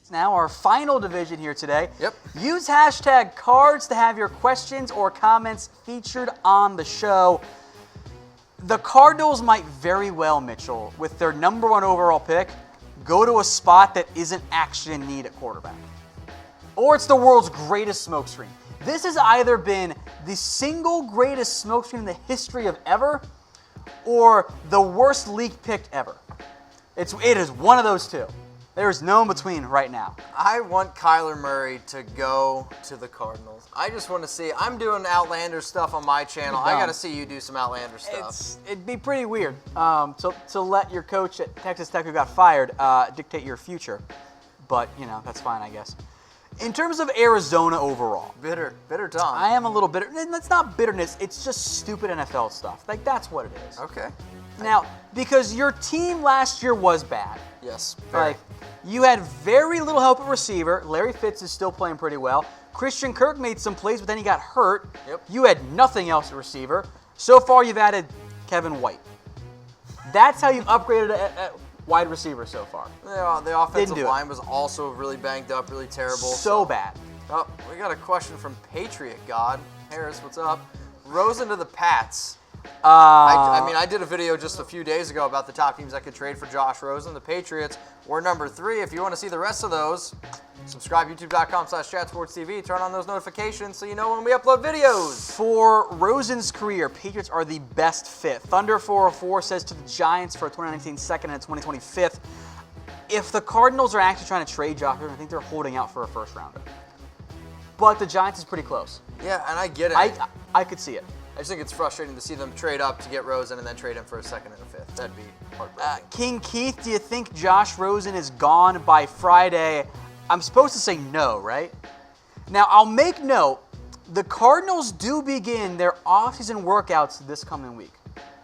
It's now our final division here today. Yep. Use hashtag cards to have your questions or comments featured on the show. The Cardinals might very well, Mitchell, with their #1 overall pick, go to a spot that isn't actually in need at quarterback. Or it's the world's greatest smokescreen. This has either been the single greatest smokescreen in the history of ever, or the worst league pick ever. It is one of those two. There is no in between right now. I want Kyler Murray to go to the Cardinals. I just want to see. I'm doing Outlander stuff on my channel. I got to see you do some Outlander stuff. It'd be pretty weird to let your coach at Texas Tech who got fired dictate your future. But, that's fine, I guess. In terms of Arizona overall. Bitter Tom. I am a little bitter. It's not bitterness. It's just stupid NFL stuff. Like, that's what it is. Okay. Now, because your team last year was bad. Yes, very. Like, you had very little help at receiver. Larry Fitz is still playing pretty well. Christian Kirk made some plays, but then he got hurt. Yep. You had nothing else at receiver. So far, you've added Kevin White. That's how you've upgraded at wide receiver so far. The offensive line was also really banged up, really terrible. So bad. Oh, we got a question from Patriot God. Harris, what's up? Rosen to the Pats. I did a video just a few days ago about the top teams that could trade for Josh Rosen. The Patriots were #3. If you want to see the rest of those, subscribe youtube.com/chatsportstv. Turn on those notifications so you know when we upload videos. For Rosen's career, Patriots are the best fit. Thunder404 says to the Giants for a 2019 second and a 2020 fifth. If the Cardinals are actually trying to trade Josh Rosen, I think they're holding out for a first rounder. But the Giants is pretty close. Yeah, and I get it. I could see it. I just think it's frustrating to see them trade up to get Rosen and then trade him for a second and a fifth. That'd be heartbreaking. King Keith, do you think Josh Rosen is gone by Friday? I'm supposed to say no, right? Now, I'll make note, the Cardinals do begin their offseason workouts this coming week.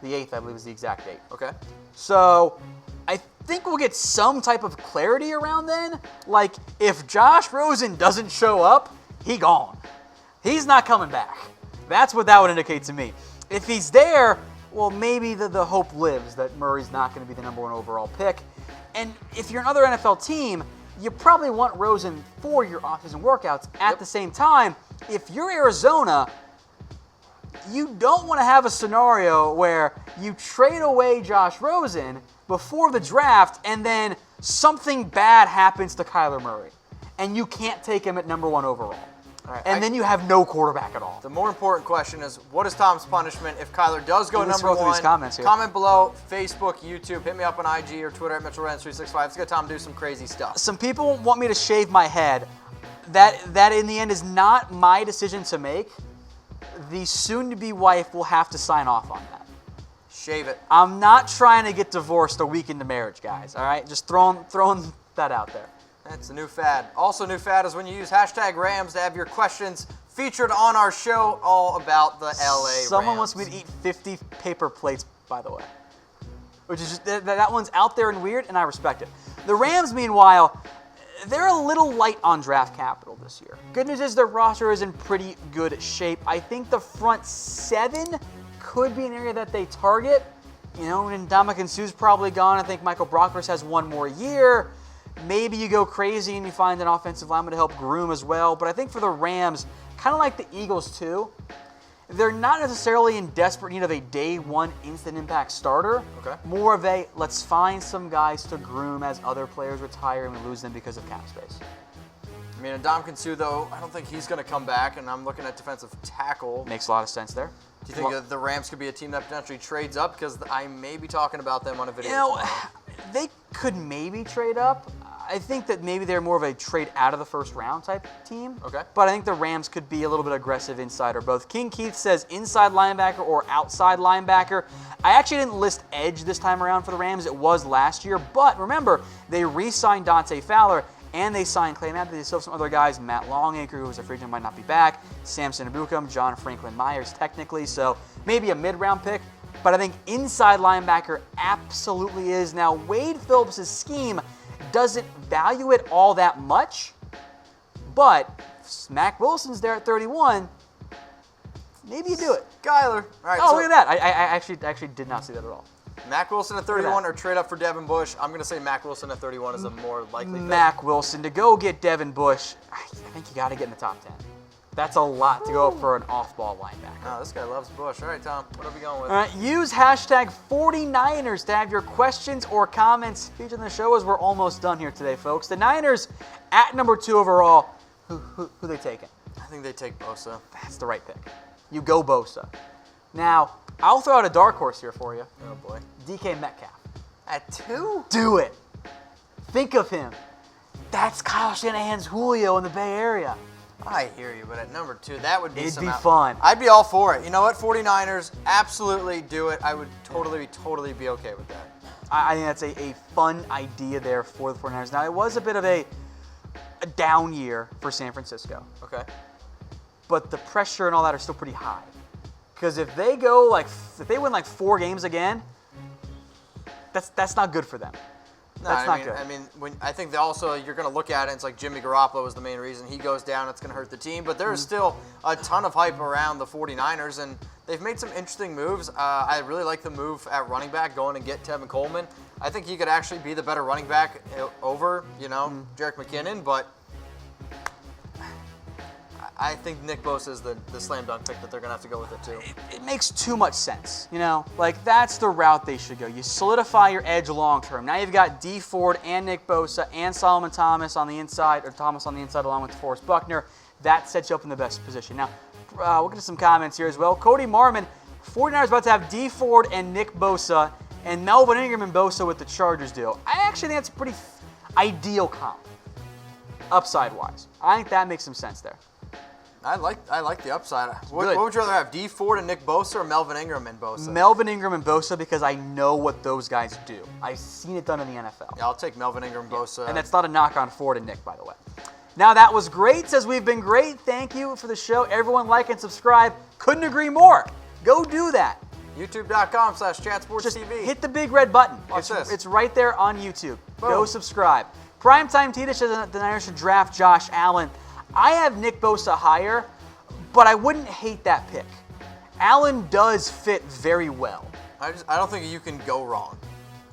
The 8th, I believe, is the exact date. Okay. So, I think we'll get some type of clarity around then. Like, if Josh Rosen doesn't show up, he gone. He's not coming back. That's what that would indicate to me. If he's there, well, maybe the hope lives that Murray's not going to be the #1 overall pick. And if you're another NFL team, you probably want Rosen for your offseason workouts. At the same time, if you're Arizona, you don't want to have a scenario where you trade away Josh Rosen before the draft and then something bad happens to Kyler Murray and you can't take him at #1 overall. Right, and then you have no quarterback at all. The more important question is, what is Tom's punishment if Kyler does go Let's go through #1? these comments here. Comment below, Facebook, YouTube. Hit me up on IG or Twitter at Mitchell Renz 365. Let's get Tom to do some crazy stuff. Some people want me to shave my head. That in the end is not my decision to make. The soon-to-be wife will have to sign off on that. Shave it. I'm not trying to get divorced a week into marriage, guys. All right, just throwing that out there. That's a new fad. Also, new fad is when you use hashtag Rams to have your questions featured on our show all about the LA Rams. Someone wants me to eat 50 paper plates, by the way. Which is just, that one's out there and weird, and I respect it. The Rams, meanwhile, they're a little light on draft capital this year. Good news is their roster is in pretty good shape. I think the front 7 could be an area that they target. And Ndamukong Suh's probably gone. I think Michael Brockers has one more year. Maybe you go crazy and you find an offensive lineman to help groom as well. But I think for the Rams, kind of like the Eagles too, they're not necessarily in desperate need of a day one instant impact starter. Okay. More of a, let's find some guys to groom as other players retire and we lose them because of cap space. I mean, Ndamukong Suh, though, I don't think he's going to come back, and I'm looking at defensive tackle. Makes a lot of sense there. Do you think that the Rams could be a team that potentially trades up? Because I may be talking about them on a video tomorrow. They could maybe trade up. I think that maybe they're more of a trade out of the first round type team. Okay. But I think the Rams could be a little bit aggressive inside or both. King Keith says inside linebacker or outside linebacker. I actually didn't list edge this time around for the Rams. It was last year. But remember, they re-signed Dante Fowler and they signed Clay Matthews. They still have some other guys. Matt Longacre, who was a free agent, might not be back. Samson Ebukam, John Franklin Myers technically. So maybe a mid-round pick. But I think inside linebacker absolutely is. Now, Wade Phillips' scheme doesn't value it all that much, but Mac Wilson's there at 31. Maybe you do it. Skyler. All right, look at that. I actually did not see that at all. Mack Wilson at 31 or trade up for Devin Bush. I'm going to say Mack Wilson at 31 is a more likely pick. Mack Wilson. To go get Devin Bush, I think you got to get in the top 10. That's a lot to go up for an off-ball linebacker. Oh, this guy loves Bush. All right, Tom, what are we going with? All right, use hashtag 49ers to have your questions or comments featured in the show as we're almost done here today, folks. The Niners at number 2 overall. Who they taking? I think they take Bosa. That's the right pick. You go Bosa. Now, I'll throw out a dark horse here for you. Oh, boy. DK Metcalf. At 2? Do it. Think of him. That's Kyle Shanahan's Julio in the Bay Area. I hear you, but at number 2, that would be It'd be fun. I'd be all for it. You know what? 49ers, absolutely do it. I would totally be okay with that. I think that's a fun idea there for the 49ers. Now, it was a bit of a down year for San Francisco. Okay. But the pressure and all that are still pretty high. Because if they win like 4 games again, that's not good for them. No, That's not good. I mean, I think that also you're going to look at it, it's like Jimmy Garappolo was the main reason. He goes down, it's going to hurt the team. But there is still a ton of hype around the 49ers, and they've made some interesting moves. I really like the move at running back, going and get Tevin Coleman. I think he could actually be the better running back over, Jerick McKinnon, but I think Nick Bosa is the slam dunk pick that they're going to have to go with it too. It makes too much sense, Like, that's the route they should go. You solidify your edge long term. Now you've got D Ford and Nick Bosa and Solomon Thomas on the inside, or Thomas on the inside along with DeForest Buckner. That sets you up in the best position. Now, we'll get to some comments here as well. Cody Marmon, 49ers about to have D Ford and Nick Bosa, and Melvin Ingram and Bosa with the Chargers deal. I actually think that's a pretty ideal comp, upside-wise. I think that makes some sense there. I like the upside. What would you rather have, D Ford and Nick Bosa or Melvin Ingram and Bosa? Melvin Ingram and Bosa, because I know what those guys do. I've seen it done in the NFL. Yeah, I'll take Melvin Ingram, Bosa. And that's not a knock on Ford and Nick, by the way. Now, that was great. Says we've been great. Thank you for the show. Everyone like and subscribe. Couldn't agree more. Go do that. YouTube.com/ChatSportsTV. Hit the big red button. Watch this. It's right there on YouTube. Boom. Go subscribe. Primetime Cheetah says the Niners should draft Josh Allen. I have Nick Bosa higher, but I wouldn't hate that pick. Allen does fit very well. I don't think you can go wrong.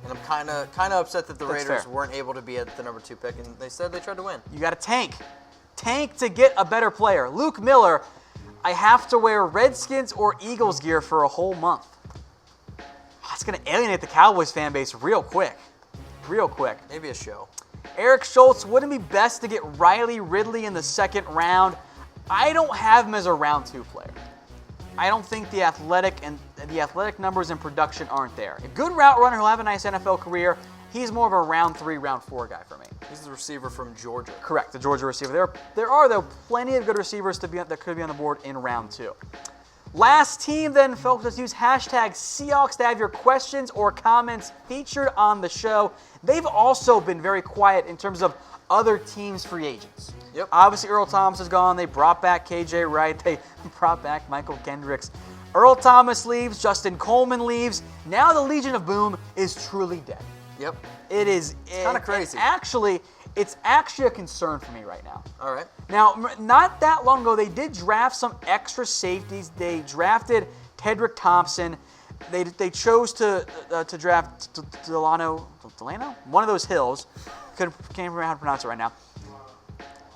And I'm kind of upset that the That's Raiders fair. weren't able to be at the number 2 pick, and they said they tried to win. You got to tank. Tank to get a better player. Luke Miller, I have to wear Redskins or Eagles gear for a whole month. That's going to alienate the Cowboys fan base real quick. Real quick. Maybe a show. Erik Schultz, wouldn't it be best to get Riley Ridley in the 2nd round? I don't have him as a round 2 player. I don't think the athletic numbers and production aren't there. A good route runner who'll have a nice NFL career. He's more of a round 3, round 4 guy for me. He's the receiver from Georgia. Correct, the Georgia receiver. There are though plenty of good receivers that could be on the board in round 2. Last team then, folks, let's use hashtag Seahawks to have your questions or comments featured on the show. They've also been very quiet in terms of other teams' free agents. Yep. Obviously, Earl Thomas is gone. They brought back KJ Wright. They brought back Michael Kendricks. Earl Thomas leaves. Justin Coleman leaves. Now the Legion of Boom is truly dead. Yep. It is. It's kind of crazy. It's actually a concern for me right now. All right. Now, not that long ago, they did draft some extra safeties. They drafted Tedrick Thompson. They chose to draft Delano? One of those hills. Can't remember how to pronounce it right now.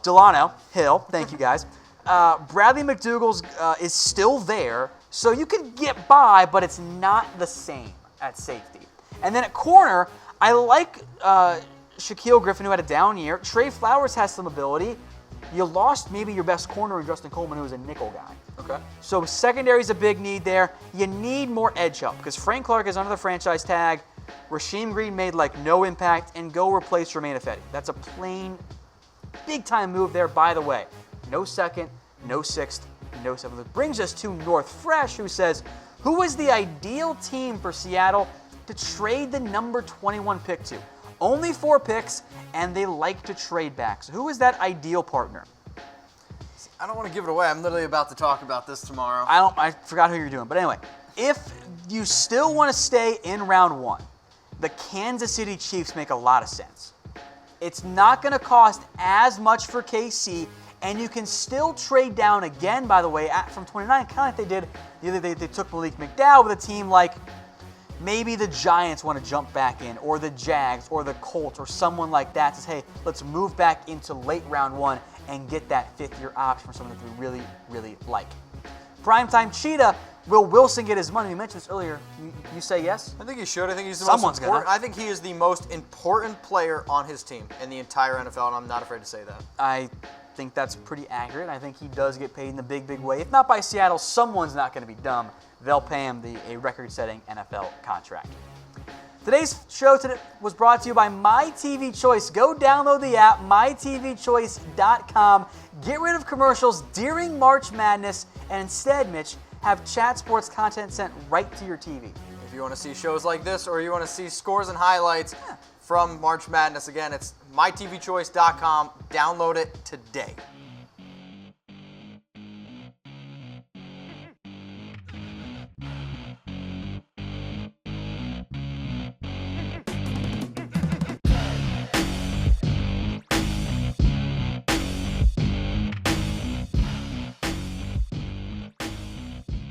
Delano Hill. Thank you, guys. Bradley McDougall's is still there, so you can get by, but it's not the same at safety. And then at corner, I like Shaquille Griffin, who had a down year. Trey Flowers has some ability. You lost maybe your best corner in Justin Coleman, who was a nickel guy. Okay. So secondary is a big need there. You need more edge help because Frank Clark is under the franchise tag. Rasheem Green made no impact, and go replace Jermaine Ifedi. That's a plain, big-time move there, by the way. No 2nd, no 6th, no 7th. It brings us to North Fresh, who says, who is the ideal team for Seattle to trade the number 21 pick to? Only 4 picks, and they like to trade back. So who is that ideal partner? I don't want to give it away. I'm literally about to talk about this tomorrow. I forgot who you're doing. But anyway, if you still want to stay in round 1, the Kansas City Chiefs make a lot of sense. It's not going to cost as much for KC, and you can still trade down again, by the way, from 29, kind of like they did. They took Malik McDowell with a team like maybe the Giants want to jump back in, or the Jags, or the Colts, or someone like that says, hey, let's move back into late round 1 and get that 5th-year option for someone that we really, really like. Primetime Cheetah, will Wilson get his money? We mentioned this earlier. You say yes? I think he should. I think he's the Someone's most important. gonna. I think he is the most important player on his team in the entire NFL, and I'm not afraid to say that. I think that's pretty accurate. I think he does get paid in the big, big way. If not by Seattle, someone's not going to be dumb. They'll pay him a record-setting NFL contract. Today's show was brought to you by MyTVChoice. Go download the app, mytvchoice.com. Get rid of commercials during March Madness, and instead, Mitch, have chat sports content sent right to your TV. If you want to see shows like this, or you want to see scores and highlights from March Madness, again, it's mytvchoice.com. Download it today.